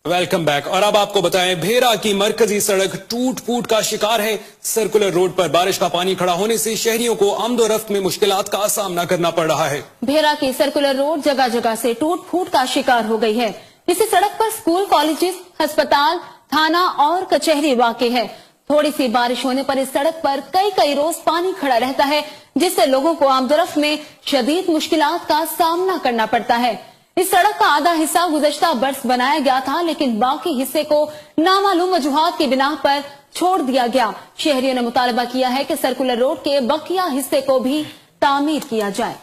Welcome back. और अब आपको बताएं, भेरा की मरकजी सड़क टूट फूट का शिकार है। सर्कुलर रोड पर बारिश का पानी खड़ा होने से शहरियों को आमदोरफ्त में मुश्किलात का सामना करना पड़ रहा है। भेरा की सर्कुलर रोड जगह जगह से टूट फूट का शिकार हो गई है। इसी सड़क पर स्कूल, कॉलेजेस, अस्पताल, थाना और कचहरी वाक़े है। थोड़ी सी बारिश होने पर इस सड़क पर कई रोज पानी खड़ा रहता है, जिससे लोगों को आमदोरफ्त में शदीद मुश्किलात का सामना करना पड़ता है। इस सड़क का आधा हिस्सा गुज़श्ता बरस बनाया गया था, लेकिन बाकी हिस्से को नामालूम वजूहात की बिना पर छोड़ दिया गया। शहरियों ने मुतालबा किया है कि सर्कुलर रोड के बकिया हिस्से को भी तामीर किया जाए।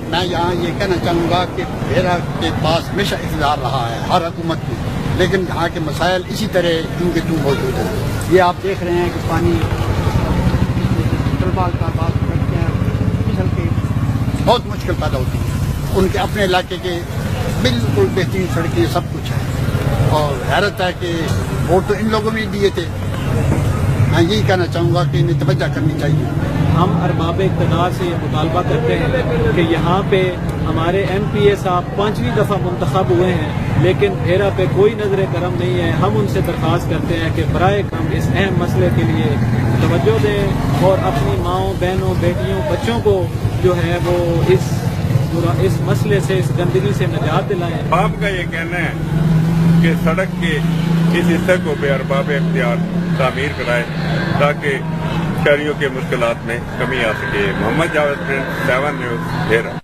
मैं यहाँ ये कहना चाहूँगा कि भेरा के पास हमेशा इक़्तिदार रहा है हर हुकूमत में, लेकिन यहाँ के मसाइल इसी तरह तू के तू मौजूद है। ये आप देख रहे हैं कि पानी तलबाल का बात करते हैं, फिसल के बहुत मुश्किल पैदा होती है। उनके अपने इलाके के बिल्कुल बेहतरीन सड़कें सब कुछ है, और हैरत है कि वोट तो इन लोगों ने दिए थे। मैं यही कहना चाहूँगा कि इन्हें तवज्जो करनी चाहिए। हम अरबाब इक़्तिदार से ये मुतालबा करते हैं कि यहाँ पे हमारे MPA साहब 5वीं दफ़ा मुंतखब हुए हैं, लेकिन भेरा पे कोई नजर करम नहीं है। हम उनसे दरख्वास्त करते हैं कि बराए करम इस अहम मसले के लिए तवज्जो दें और अपनी माओं, बहनों, बेटियों, बच्चों को जो है वो इस मसले से, इस गंदगी से निजात दिलाएं। आपका ये कहना है कि सड़क के इस हिस्से को बेअरबाब इख्तियार तामीर कराए ताकि शहरियों के मुश्किलात में कमी आ सके। मोहम्मद जावेद, 7 न्यूज़, भेरा।